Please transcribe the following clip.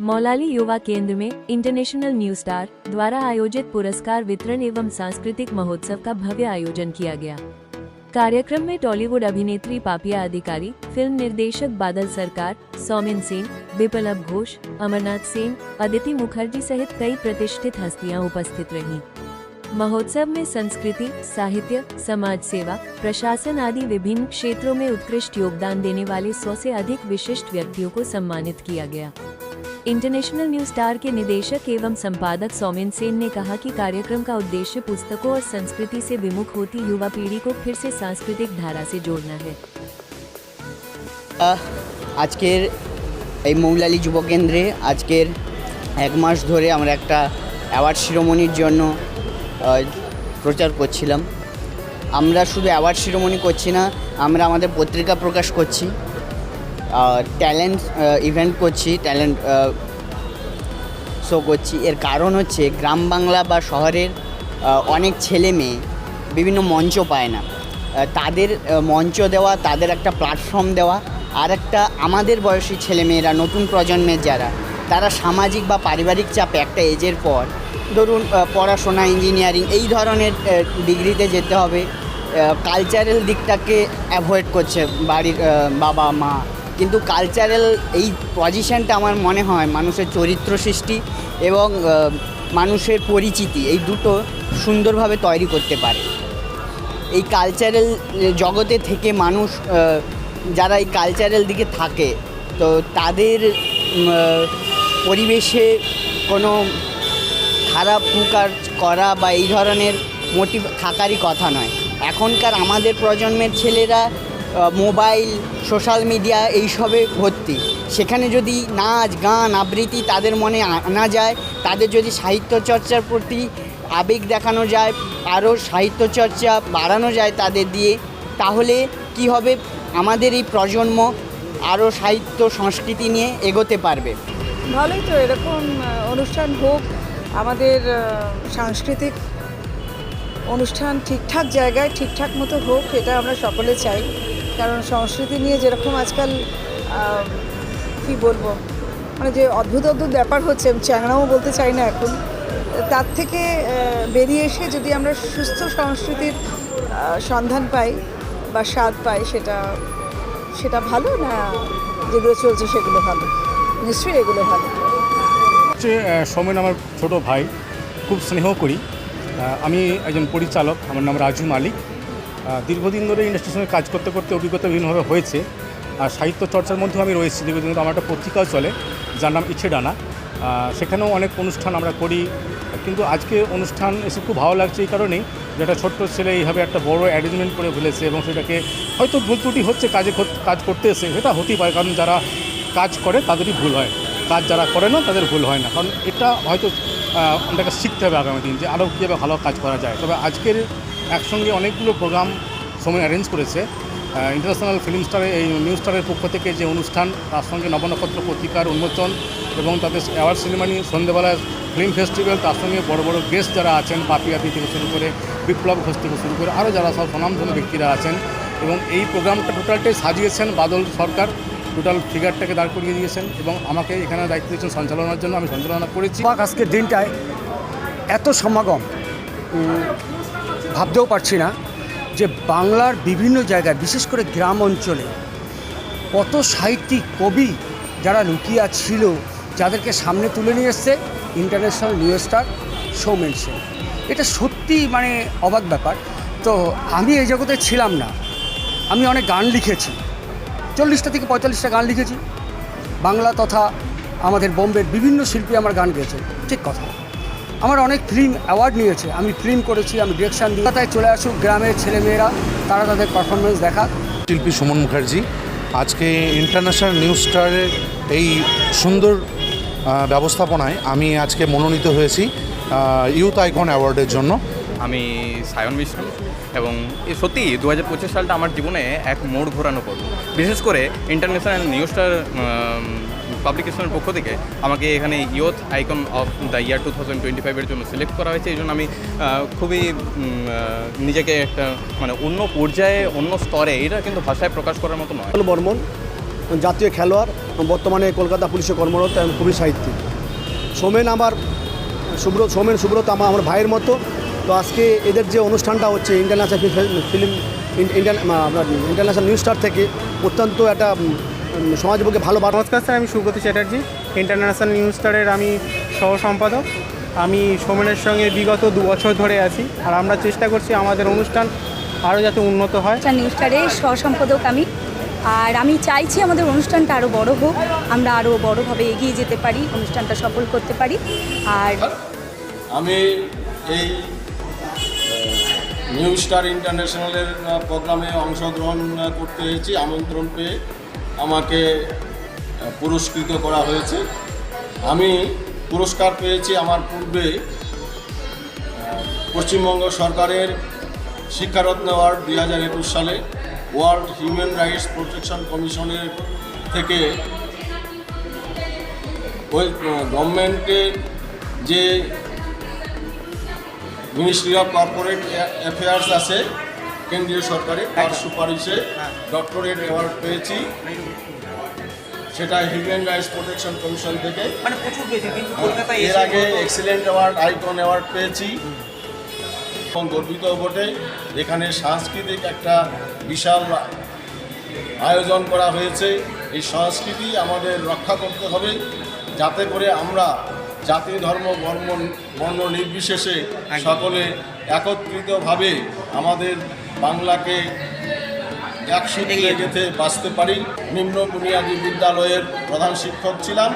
मौलाली युवा केंद्र में इंटरनेशनल न्यू स्टार द्वारा आयोजित पुरस्कार वितरण एवं सांस्कृतिक महोत्सव का भव्य आयोजन किया गया। कार्यक्रम में टॉलीवुड अभिनेत्री पापिया अधिकारी, फिल्म निर्देशक बादल सरकार, सौमिन सेन, बिप्लब घोष, अमरनाथ सेन, अदिति मुखर्जी सहित कई प्रतिष्ठित हस्तियां उपस्थित रहीं। महोत्सव में संस्कृति, साहित्य, समाज सेवा, प्रशासन आदि विभिन्न क्षेत्रों में उत्कृष्ट योगदान देने वाले 100 से अधिक विशिष्ट व्यक्तियों को सम्मानित किया गया। इंटरनेशनल न्यू स्टार के निदेशक एवं संपादक सौमिन सेन ने कहा कि कार्यक्रम का उद्देश्य पुस्तकों और संस्कृति से विमुख होती युवा पीढ़ी को फिर से सांस्कृतिक धारा से जोड़ना है। আজকের এই মৌলালী যুব কেন্দ্রে আজকের এক মাস ধরে আমরা একটা অ্যাওয়ার্ড শিরোমণির জন্য প্রচার করছিলাম। আমরা শুধু অ্যাওয়ার্ড শিরোমণি করছি না, আমরা আমাদের পত্রিকা প্রকাশ করছি, ট্যালেন্ট ইভেন্ট করছি, ট্যালেন্ট শো করছি। এর কারণ হচ্ছে গ্রাম বাংলা বা শহরের অনেক ছেলে মেয়ে বিভিন্ন মঞ্চ পায় না, তাদের মঞ্চ দেওয়া, তাদের একটা প্ল্যাটফর্ম দেওয়া। আর একটা আমাদের বয়সী ছেলেমেয়েরা, নতুন প্রজন্মের যারা, তারা সামাজিক বা পারিবারিক চাপে একটা এজের পর ধরুন পড়াশোনা, ইঞ্জিনিয়ারিং এই ধরনের ডিগ্রিতে যেতে হবে, কালচারাল দিকটাকে অ্যাভয়েড করছে বাড়ির বাবা মা। কিন্তু কালচারাল এই পজিশনটা আমার মনে হয় মানুষের চরিত্র সৃষ্টি এবং মানুষের পরিচিতি এই দুটো সুন্দরভাবে তৈরি করতে পারে। এই কালচারাল জগতে থেকে মানুষ যারা এই কালচারাল দিকে থাকে, তো তাদের পরিবেশে কোনো খারাপ কুকাজ করা বা এই ধরনের মোটিভ থাকারই কথা নয়। এখনকার আমাদের প্রজন্মের ছেলেরা মোবাইল, সোশ্যাল মিডিয়া এইসবে ভর্তি। সেখানে যদি নাচ, গান, আবৃত্তি তাদের মনে আনা যায়, তাদের যদি সাহিত্য চর্চার প্রতি আবেগ দেখানো যায়, আরও সাহিত্য চর্চা বাড়ানো যায় তাদের দিয়ে, তাহলে কি হবে, আমাদের এই প্রজন্ম আরও সাহিত্য সংস্কৃতি নিয়ে এগোতে পারবে। ভালোই তো, এরকম অনুষ্ঠান হোক, আমাদের সাংস্কৃতিক অনুষ্ঠান ঠিকঠাক জায়গায় ঠিকঠাক মতো হোক, এটা আমরা সকলে চাই। কারণ সংস্কৃতি নিয়ে যেরকম আজকাল কি বলবো, মানে যে অদ্ভুত অদ্ভুত ব্যাপার হচ্ছে, আমি চ্যাংড়াও বলতে চাই না এখন, তার থেকে বেরিয়ে এসে যদি আমরা সুস্থ সংস্কৃতির সন্ধান পাই বা স্বাদ পাই, সেটা ভালো না যেগুলো চলছে সেগুলো ভালো? নিশ্চয়ই এগুলো ভালো। সৌমেন আমার ছোট ভাই, খুব স্নেহ করি। আমি একজন পরিচালক, আমার নাম রাজু মালিক। দীর্ঘদিন ধরে ইন্ডাস্ট্রির সঙ্গে কাজ করতে করতে অভিজ্ঞতা বিভিন্নভাবে হয়েছে। আর সাহিত্য চর্চার মধ্যেও আমি রয়েছি দীর্ঘদিন ধরে। আমার একটা পত্রিকাও চলে যার নাম ইচ্ছে ডানা, সেখানেও অনেক অনুষ্ঠান আমরা করি। কিন্তু আজকে অনুষ্ঠান এসে খুব ভালো লাগছে এই কারণেই, যেটা ছোট্ট ছেলে এইভাবে একটা বড় অ্যারেঞ্জমেন্ট করে ফেলেছে এবং সেটাকে হয়তো ভুল ত্রুটি হচ্ছে কাজ করতে এসে, সেটা হতেই পারে। কারণ যারা কাজ করে তাদেরই ভুল হয়, কাজ যারা করে না তাদের ভুল হয় না। কারণ এটা হয়তো আমাদেরকে শিখতে হবে আগামী দিন যে আরও কীভাবে ভালো কাজ করা যায়। তবে আজকের একসঙ্গে অনেকগুলো প্রোগ্রাম সময় অ্যারেঞ্জ করেছে ইন্টারন্যাশনাল ফিল্ম স্টারে, এই নিউ স্টারের পক্ষ থেকে যে অনুষ্ঠান, তার সঙ্গে নবনক্ষত্র পত্রিকার উন্মোচন এবং তাদের অ্যাওয়ার্ড সেরিমনি, সন্ধ্যেবেলায় ফিল্ম ফেস্টিভ্যাল, তার সঙ্গে বড় বড় গেস্ট যারা আছেন, পাপিয়াদি থেকে শুরু করে বিপ্লব ঘোষ থেকে শুরু করে আরও যারা সব স্বনামধন্য ব্যক্তিরা আছেন। এবং এই প্রোগ্রামটা টোটালটাই সাজিয়েছেন বাদল সরকার, টোটাল ফিগারটাকে দাঁড় করিয়ে দিয়েছেন এবং আমাকে এখানে দায়িত্ব দিয়েছেন সঞ্চালনার জন্য। আমি সঞ্চালনা করেছি। আজকের দিনটায় এত সমাগম ভাবতেও পারছি না যে বাংলার বিভিন্ন জায়গায়, বিশেষ করে গ্রাম অঞ্চলে কত সাহিত্যিক, কবি যারা লুকিয়ে ছিল, যাদেরকে সামনে তুলে নিয়ে এসছে international new star Soumen Sen. এটা সত্যি মানে অবাক ব্যাপার। তো আমি এই জগতে ছিলাম না, আমি অনেক গান লিখেছি, 40টা থেকে 45টা গান লিখেছি বাংলা তথা আমাদের বোম্বের বিভিন্ন শিল্পী আমার গান গেয়েছে, ঠিক কথা। আমার অনেক ফিল্ম অ্যাওয়ার্ড নিয়েছে, আমি ফিল্ম করেছি, আমি ডিরেকশান দিই। তাই চলে আসুক গ্রামের ছেলেমেয়েরা, তারা তাদের পারফরমেন্স দেখা। শিল্পী সুমন মুখার্জি আজকে ইন্টারন্যাশনাল নিউ স্টারের এই সুন্দর ব্যবস্থাপনায় আমি আজকে মনোনীত হয়েছি ইউথ আইকন অ্যাওয়ার্ডের জন্য। আমি সায়ন মিশ্র এবং সত্যি 2025 সালটা আমার জীবনে এক মোড় ঘোরানো পথ। বিশেষ করে ইন্টারন্যাশনাল নিউ স্টার পাবলিকেশনের পক্ষ থেকে আমাকে এখানে youth icon of the year 2025 জন্য সিলেক্ট করা হয়েছে। এই জন্য আমি খুবই নিজেকে একটা মানে অন্য পর্যায়ে, অন্য স্তরে, এটা কিন্তু ভাষায় প্রকাশ করার মতো নয়। বর্মন জাতীয় খেলোয়াড়, বর্তমানে কলকাতা পুলিশে কর্মরত এবং কবি সাহিত্যিক। সোমেন সুব্রত আমার ভাইয়ের মতো। তো আজকে এদের যে অনুষ্ঠানটা হচ্ছে ইন্টারন্যাশনাল নিউজ স্টার থেকে অত্যন্ত একটা সমাজের পক্ষে ভালো বার্তা। নমস্কার স্যার, আমি সুব্রত চ্যাটার্জি, ইন্টারন্যাশনাল নিউজ স্টারের আমি সহ সম্পাদক। আমি সোমেনের সঙ্গে বিগত 2 বছর ধরে আছি, আর আমরা চেষ্টা করছি আমাদের অনুষ্ঠান আরও যাতে উন্নত হয়। নিউজ স্টারের সহ সম্পাদক আমি, আর আমি চাইছি আমাদের অনুষ্ঠানটা আরও বড় হোক, আমরা আরও বড়োভাবে এগিয়ে যেতে পারি, অনুষ্ঠানটা সফল করতে পারি। আর আমি এই নিউজ স্টার ইন্টারন্যাশনালের প্রোগ্রামে অংশগ্রহণ করতে এসেছি। আমন্ত্রণ পেয়ে আমাকে পুরস্কৃত করা হয়েছে। আমি পুরস্কার পেয়েছি আমার পূর্বে পশ্চিমবঙ্গ সরকারের শিক্ষারত্ন অ্যাওয়ার্ড 2021 সালে, ওয়ার্ল্ড হিউম্যান রাইটস প্রোটেকশন কমিশনের থেকে ওই গভর্নমেন্টের যে মিনিস্ট্রি অফ কর্পোরেট অ্যাফেয়ার্স আছে কেন্দ্রীয় সরকারের, তার সুপারিশে ডক্টরেট অ্যাওয়ার্ড পেয়েছি। সেটা হিউম্যান রাইটস প্রোটেকশন কমিশন থেকে। এর আগে এক্সিলেন্ট অ্যাওয়ার্ড, আইকন অ্যাওয়ার্ড পেয়েছি। এবং গর্বিত বটে, এখানে সাংস্কৃতিক একটা বিশাল আয়োজন করা হয়েছে। এই সংস্কৃতি আমাদের রক্ষা করতে হবে, যাতে করে আমরা জাতি ধর্ম বর্ণ নির্বিশেষে সকলে একত্রিতভাবে আমাদের বাংলাকে একসঙ্গে গেঁথে বাঁচতে পারি। নিম্ন বুনিয়াদী বিদ্যালয়ের প্রধান শিক্ষক ছিলাম।